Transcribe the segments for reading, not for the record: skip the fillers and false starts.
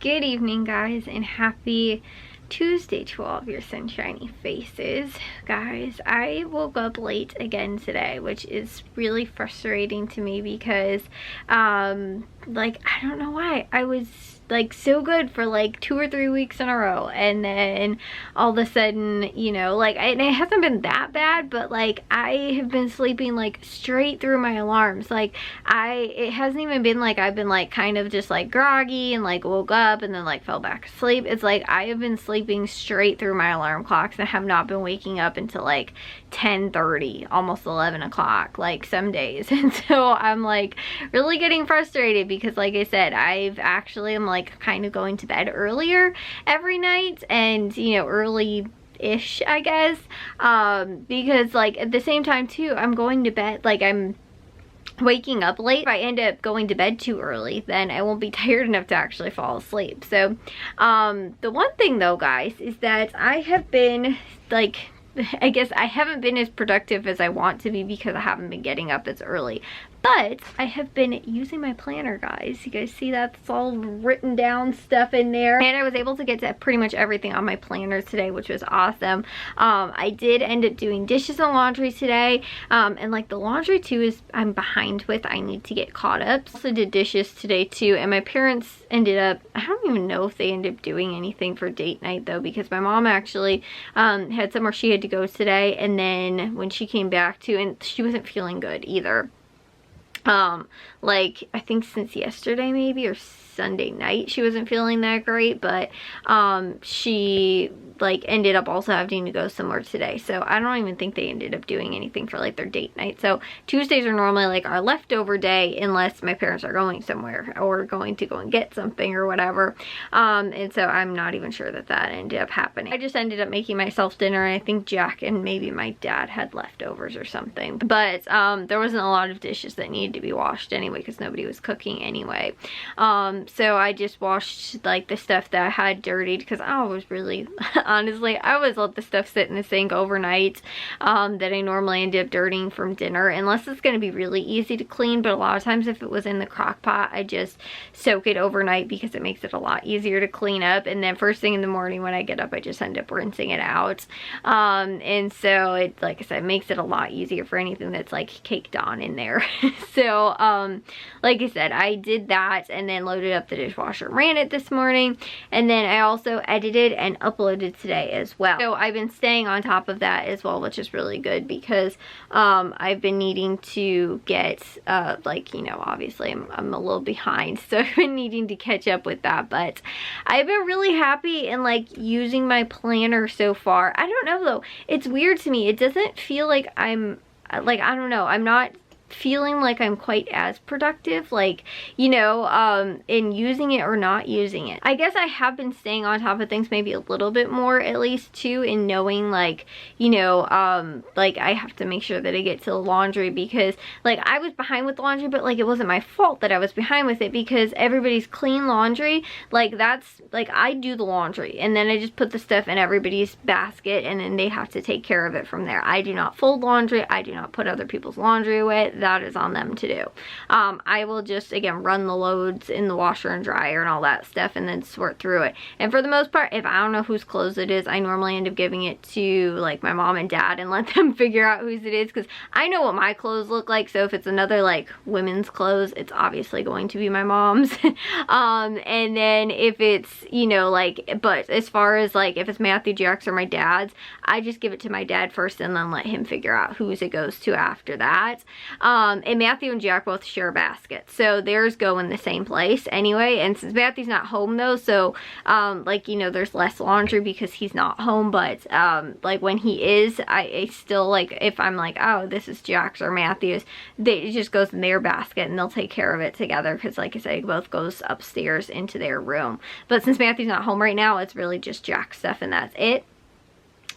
Good evening, guys, and happy Tuesday to all of your sunshiny faces. Guys, I woke up late again today, which is really frustrating to me because like, I don't know why. I was like so good for like 2 or 3 weeks in a row, and then all of a sudden, you know, like, and it hasn't been that bad, but like I have been sleeping like straight through my alarms. Like it hasn't even been like I've been like kind of just like groggy and like woke up and then like fell back asleep. It's like I have been sleeping straight through my alarm clocks and have not been waking up until like 10:30, almost 11 o'clock, like some days. And so I'm like really getting frustrated because, like I said, I'm like kind of going to bed earlier every night, and you know, early-ish, I guess, because like at the same time too, I'm going to bed, like I'm waking up late. If I end up going to bed too early, then I won't be tired enough to actually fall asleep. So the one thing though, guys, is that I have been like, I guess I haven't been as productive as I want to be because I haven't been getting up as early. But I have been using my planner, guys. You guys see that? It's all written down stuff in there. And I was able to get to pretty much everything on my planner today, which was awesome. I did end up doing dishes and laundry today. And like the laundry too is I'm behind with. I need to get caught up. Also did dishes today too. And my parents ended up, I don't even know if they ended up doing anything for date night though, because my mom actually had somewhere she had to go today. And then when she came back too, and she wasn't feeling good either. Like I think since yesterday maybe, or Sunday night, she wasn't feeling that great, but she like ended up also having to go somewhere today. So I don't even think they ended up doing anything for like their date night. So Tuesdays are normally like our leftover day unless my parents are going somewhere or going to go and get something or whatever. And so I'm not even sure that that ended up happening. I just ended up making myself dinner, and I think Jack and maybe my dad had leftovers or something. But there wasn't a lot of dishes that needed to be washed anyway because nobody was cooking anyway. So I just washed like the stuff that I had dirtied because I was really honestly, I always let the stuff sit in the sink overnight that I normally end up dirtying from dinner, unless it's going to be really easy to clean. But a lot of times if it was in the crock pot, I just soak it overnight because it makes it a lot easier to clean up, and then first thing in the morning when I get up, I just end up rinsing it out. And so it, like I said, makes it a lot easier for anything that's like caked on in there. So like I said, I did that and then loaded up the dishwasher, ran it this morning, and then I also edited and uploaded today as well. So I've been staying on top of that as well, which is really good because I've been needing to get like, you know, obviously I'm a little behind, so I've been needing to catch up with that. But I've been really happy in like using my planner so far. I don't know though, it's weird to me. It doesn't feel like I'm like, I don't know, I'm not feeling like I'm quite as productive, like, you know, in using it or not using it. I guess I have been staying on top of things maybe a little bit more, at least too, in knowing like, you know, like I have to make sure that I get to the laundry because like I was behind with laundry, but like it wasn't my fault that I was behind with it because everybody's clean laundry, like that's like I do the laundry and then I just put the stuff in everybody's basket and then they have to take care of it from there. I do not fold laundry. I do not put other people's laundry away. That is on them to do. I will just, again, run the loads in the washer and dryer and all that stuff and then sort through it. And for the most part, if I don't know whose clothes it is, I normally end up giving it to like my mom and dad and let them figure out whose it is, because I know what my clothes look like. So if it's another like women's clothes, it's obviously going to be my mom's. And then if it's, you know, like, but as far as like if it's Matthew, Jack's, or my dad's, I just give it to my dad first and then let him figure out whose it goes to after that. And Matthew and Jack both share a basket, so theirs go in the same place anyway. And since Matthew's not home though, so like, you know, there's less laundry because he's not home. But like when he is, I still, like, if I'm like, oh, this is Jack's or Matthew's, it just goes in their basket and they'll take care of it together because, like I said, it both goes upstairs into their room. But since Matthew's not home right now, it's really just Jack's stuff and that's it.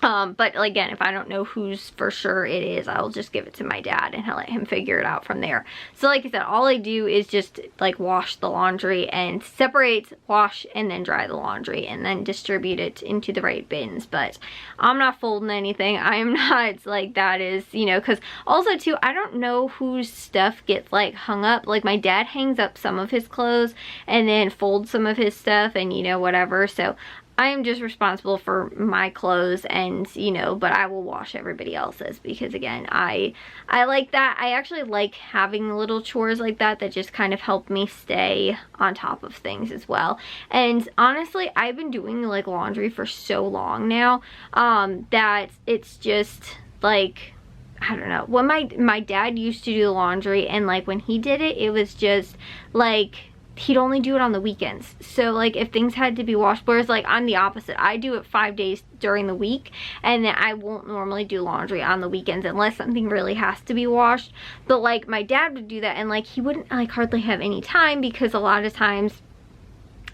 But again, if I don't know whose for sure it is, I'll just give it to my dad and let him figure it out from there. So like I said, all I do is just like wash the laundry and separate, wash, and then dry the laundry and then distribute it into the right bins. But I'm not folding anything. I am not like, that is, you know, because also too, I don't know whose stuff gets like hung up. Like my dad hangs up some of his clothes and then folds some of his stuff and, you know, whatever. So I am just responsible for my clothes, and you know, but I will wash everybody else's, because again, I like that. I actually like having little chores like that just kind of help me stay on top of things as well. And honestly, I've been doing like laundry for so long now that it's just like, I don't know. When my dad used to do the laundry, and like when he did it, it was just like, he'd only do it on the weekends. So like if things had to be washed, whereas like I'm the opposite. I do it 5 days during the week, and then I won't normally do laundry on the weekends unless something really has to be washed. But like my dad would do that, and like he wouldn't like hardly have any time, because a lot of times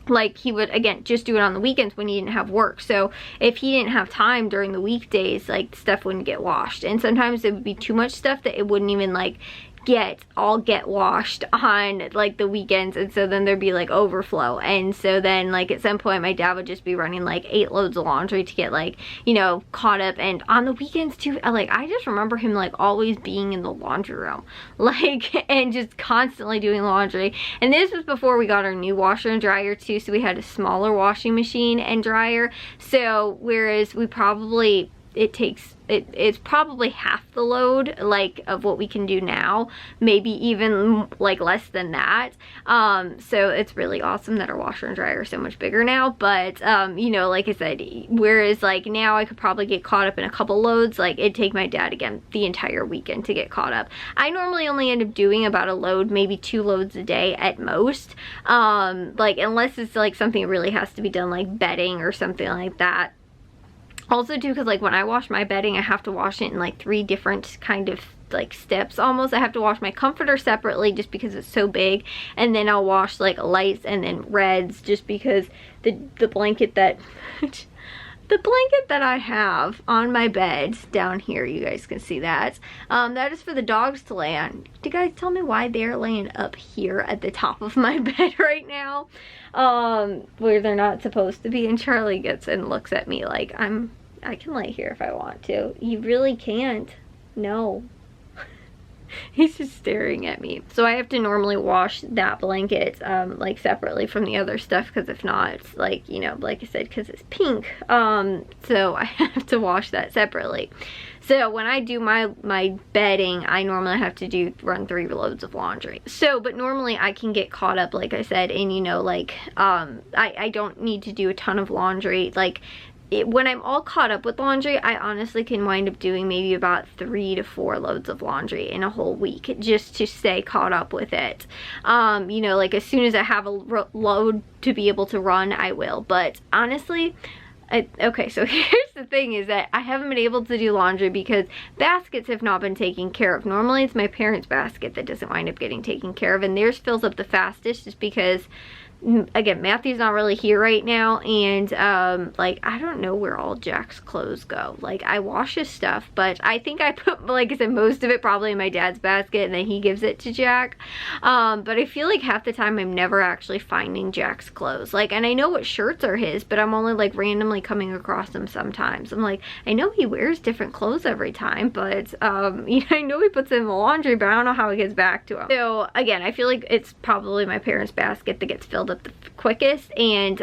like he would again just do it on the weekends when he didn't have work. So if he didn't have time during the weekdays, like stuff wouldn't get washed, and sometimes it would be too much stuff that it wouldn't even like get washed on like the weekends, and so then there'd be like overflow. And so then like at some point my dad would just be running like 8 loads of laundry to get like, you know, caught up. And on the weekends too, like I just remember him like always being in the laundry room, like, and just constantly doing laundry. And this was before we got our new washer and dryer too, so we had a smaller washing machine and dryer. So whereas we probably, it's probably half the load like of what we can do now, maybe even like less than that. So it's really awesome that our washer and dryer are so much bigger now. But you know, like I said, whereas like now I could probably get caught up in a couple loads, like it'd take my dad again the entire weekend to get caught up. I normally only end up doing about a load, maybe 2 loads a day at most, like unless it's like something that really has to be done, like bedding or something like that. Also too, because like when I wash my bedding, I have to wash it in like 3 different kind of like steps almost. I have to wash my comforter separately just because it's so big, and then I'll wash like lights and then reds, just because the blanket that the blanket that I have on my bed down here, you guys can see that, that is for the dogs to lay on. Do you guys tell me why they're laying up here at the top of my bed right now, where they're not supposed to be? And Charlie gets and looks at me like I can lay here if I want to. You really can't. No. He's just staring at me. So I have to normally wash that blanket like separately from the other stuff, because if not, it's like, you know, like I said, because it's pink, so I have to wash that separately. So when I do my bedding, I normally have to run 3 loads of laundry. So, but normally I can get caught up, like I said, and you know, like I don't need to do a ton of laundry. Like when I'm all caught up with laundry, I honestly can wind up doing maybe about 3 to 4 loads of laundry in a whole week, just to stay caught up with it. You know, like as soon as I have a load to be able to run, I will. But honestly, okay, so here's the thing, is that I haven't been able to do laundry because baskets have not been taken care of. Normally it's my parents' basket that doesn't wind up getting taken care of, and theirs fills up the fastest just because, again, Matthew's not really here right now, and like I don't know where all Jack's clothes go. Like I wash his stuff, but I think I put, like I said, most of it probably in my dad's basket, and then he gives it to Jack. But I feel like half the time I'm never actually finding Jack's clothes. Like, and I know what shirts are his, but I'm only like randomly coming across them sometimes. I'm like, I know he wears different clothes every time, but you know, I know he puts them in the laundry, but I don't know how he gets back to them. So again, I feel like it's probably my parents' basket that gets filled up the quickest, and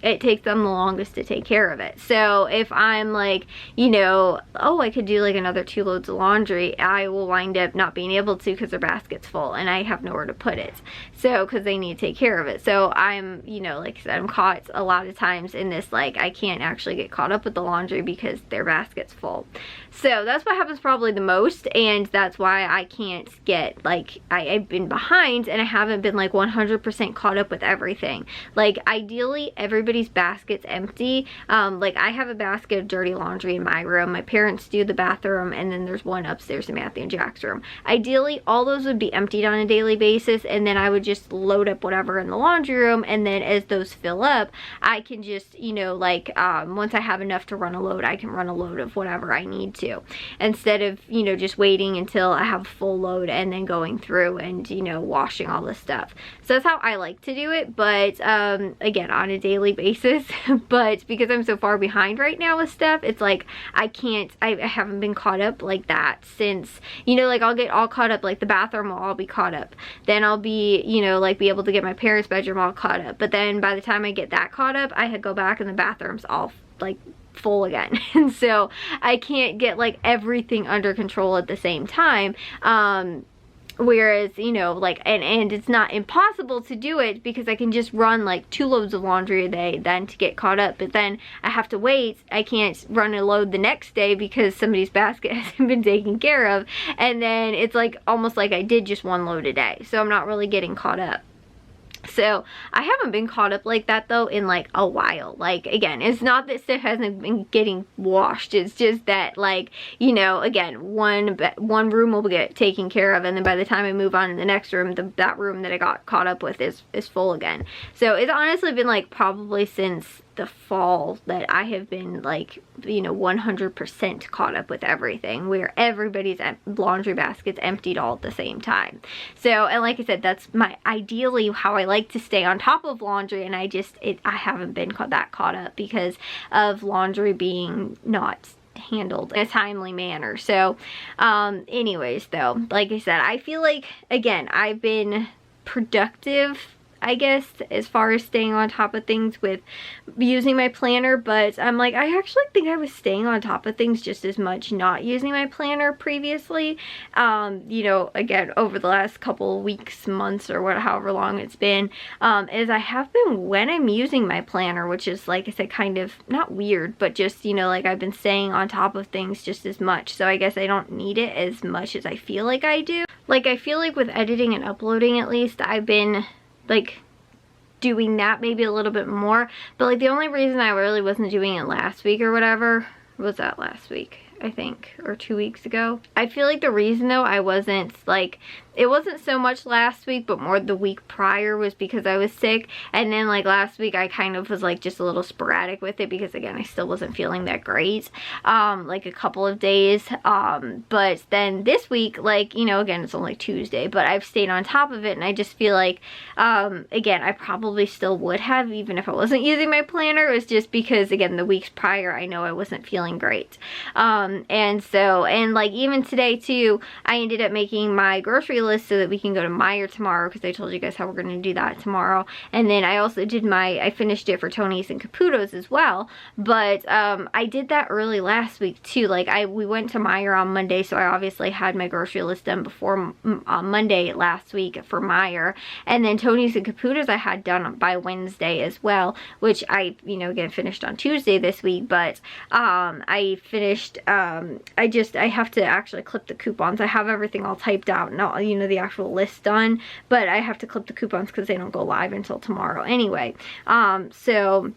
it takes them the longest to take care of it. So if I'm like, you know, oh, I could do like another 2 loads of laundry, I will wind up not being able to because their basket's full and I have nowhere to put it. So because they need to take care of it. So I'm, you know, like I said, I'm caught a lot of times in this, like I can't actually get caught up with the laundry because their basket's full. So that's what happens probably the most, and that's why I can't get, like, I've been behind and I haven't been like 100% caught up with everything everything. Like ideally everybody's basket's empty. Like I have a basket of dirty laundry in my room, my parents do the bathroom, and then there's one upstairs in Matthew and Jack's room. Ideally all those would be emptied on a daily basis, and then I would just load up whatever in the laundry room, and then as those fill up I can just, you know, like once I have enough to run a load, I can run a load of whatever I need to, instead of, you know, just waiting until I have a full load and then going through and, you know, washing all this stuff. So that's how I like to do it, but again, on a daily basis. But because I'm so far behind right now with stuff, it's like I haven't been caught up like that since, you know, like I'll get all caught up, like the bathroom will all be caught up, then I'll be, you know, like be able to get my parents' bedroom all caught up, but then by the time I get that caught up, I go back and the bathroom's all like full again. And so I can't get like everything under control at the same time. Whereas, you know, like, and it's not impossible to do it because I can just run like 2 loads of laundry a day then to get caught up, but then I have to wait. I can't run a load the next day because somebody's basket hasn't been taken care of, and then it's like almost like I did just 1 load a day, so I'm not really getting caught up. So I haven't been caught up like that though in like a while. Like again, it's not that stuff hasn't been getting washed, it's just that, like, you know, again, one room will get taken care of, and then by the time I move on to the next room, that room that I got caught up with is full again. So it's honestly been like probably since the fall that I have been like, you know, 100% caught up with everything, where everybody's laundry basket's emptied all at the same time. So, and like I said, that's my ideally how I like to stay on top of laundry, and I haven't been that caught up because of laundry being not handled in a timely manner. So anyways though, like I said, I feel like, again, I've been productive, I guess, as far as staying on top of things with using my planner, but I'm like, I actually think I was staying on top of things just as much not using my planner previously. You know, again, over the last couple of weeks, months, or however long it's been, as I have been when I'm using my planner, which is, like I said, kind of not weird, but just, you know, like I've been staying on top of things just as much. So I guess I don't need it as much as I feel like I do. Like, I feel like with editing and uploading, at least, I've been like doing that maybe a little bit more, but like the only reason I really wasn't doing it last week or whatever was that last week, I think, or 2 weeks ago. I feel like the reason though I wasn't, like, it wasn't so much last week, but more the week prior, was because I was sick. And then like last week I kind of was like just a little sporadic with it because, again, I still wasn't feeling that great, like a couple of days. But then this week, like, you know, again, it's only Tuesday, but I've stayed on top of it, and I just feel like, again, I probably still would have even if I wasn't using my planner. It was just because, again, the weeks prior I know I wasn't feeling great. And so, and like even today too, I ended up making my grocery list so that we can go to Meijer tomorrow, because I told you guys how we're going to do that tomorrow. And then I also did I finished it for Tony's and Caputo's as well, but I did that early last week too. Like we went to Meijer on Monday, so I obviously had my grocery list done before Monday last week for Meijer, and then Tony's and Caputo's I had done by Wednesday as well, which I, you know, again, finished on Tuesday this week. But I finished, I have to actually clip the coupons. I have everything all typed out, not, you know, the actual list done, but I have to clip the coupons because they don't go live until tomorrow anyway. So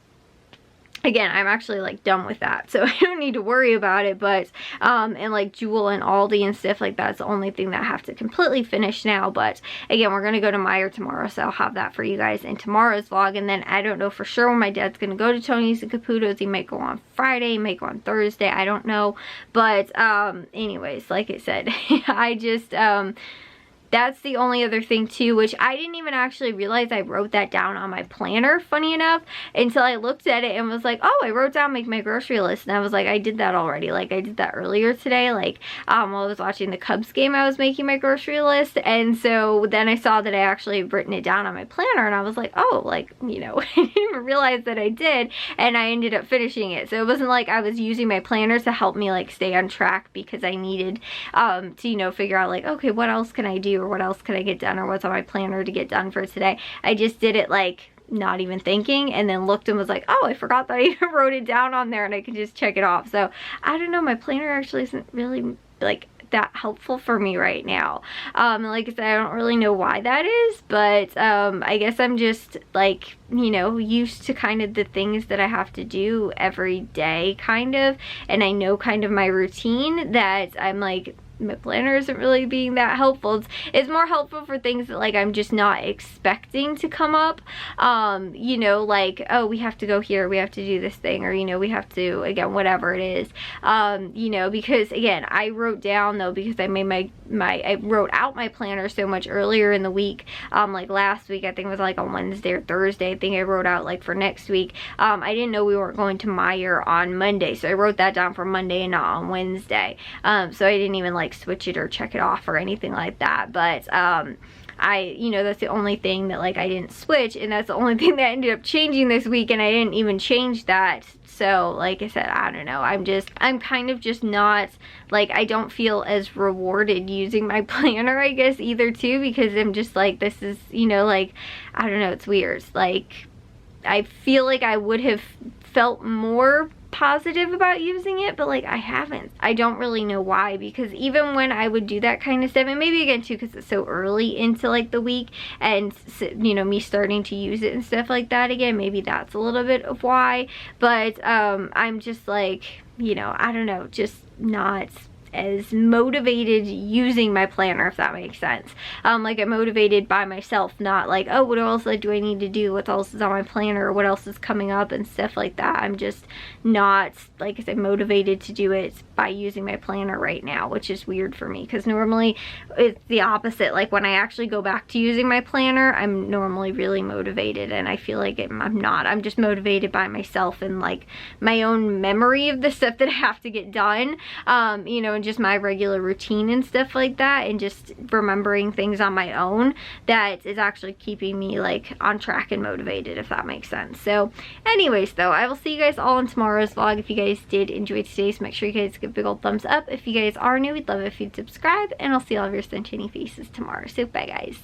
again, I'm actually like done with that, so I don't need to worry about it. But and like Jewel and Aldi and stuff like that's the only thing that I have to completely finish now. But again, we're gonna go to Meijer tomorrow, so I'll have that for you guys in tomorrow's vlog. And then I don't know for sure when my dad's gonna go to Tony's and Caputo's. He might go on Friday, he might go on Thursday, I don't know. But anyways, like I said, I just that's the only other thing too, which I didn't even actually realize I wrote that down on my planner, funny enough, until I looked at it and was like, oh, I wrote down make my grocery list. And I was like, I did that already. Like, I did that earlier today. Like, while I was watching the Cubs game, I was making my grocery list. And so then I saw that I actually had written it down on my planner, and I was like, oh, like, you know, I didn't even realize that I did. And I ended up finishing it. So it wasn't like I was using my planner to help me like stay on track because I needed to, you know, figure out like, okay, what else can I do, or what else can I get done, or what's on my planner to get done for today. I just did it like not even thinking, and then looked and was like, oh, I forgot that I even wrote it down on there, and I can just check it off. So I don't know, my planner actually isn't really like that helpful for me right now. Like I said, I don't really know why that is, but I guess I'm just like, you know, used to kind of the things that I have to do every day kind of, and I know kind of my routine, that I'm like, my planner isn't really being that helpful. It's more helpful for things that like I'm just not expecting to come up. You know, like, oh, we have to go here, we have to do this thing, or, you know, we have to, again, whatever it is. You know, because again, I wrote down though, because I made I wrote out my planner so much earlier in the week. Like last week, I think it was like on Wednesday or Thursday, I think I wrote out like for next week. I didn't know we weren't going to Meijer on Monday, so I wrote that down for Monday and not on Wednesday. So I didn't even like switch it or check it off or anything like that. But you know, that's the only thing that like I didn't switch, and that's the only thing that ended up changing this week, and I didn't even change that. So like I said, I don't know, I'm kind of just not, like, I don't feel as rewarded using my planner, I guess, either too, because I'm just like, this is, you know, like, I don't know, it's weird. Like, I feel like I would have felt more positive about using it, but like I haven't. I don't really know why, because even when I would do that kind of stuff, and maybe again too because it's so early into like the week, and you know, me starting to use it and stuff like that again, maybe that's a little bit of why. But I'm just like, you know, I don't know, just not as motivated using my planner, if that makes sense. Like I'm motivated by myself, not like, oh, what else do I need to do, what else is on my planner, or what else is coming up and stuff like that. I'm just not, like I said, motivated to do it by using my planner right now, which is weird for me, because normally it's the opposite. Like when I actually go back to using my planner, I'm normally really motivated, and I feel like I'm not. I'm just motivated by myself and like my own memory of the stuff that I have to get done, you know, and just my regular routine and stuff like that, and just remembering things on my own, that is actually keeping me like on track and motivated, if that makes sense. So anyways though, I will see you guys all in tomorrow's vlog. If you guys did enjoy today's, make sure you guys give a big old thumbs up. If you guys are new, we'd love it if you'd subscribe, and I'll see all of your sunshiny faces tomorrow. So bye guys.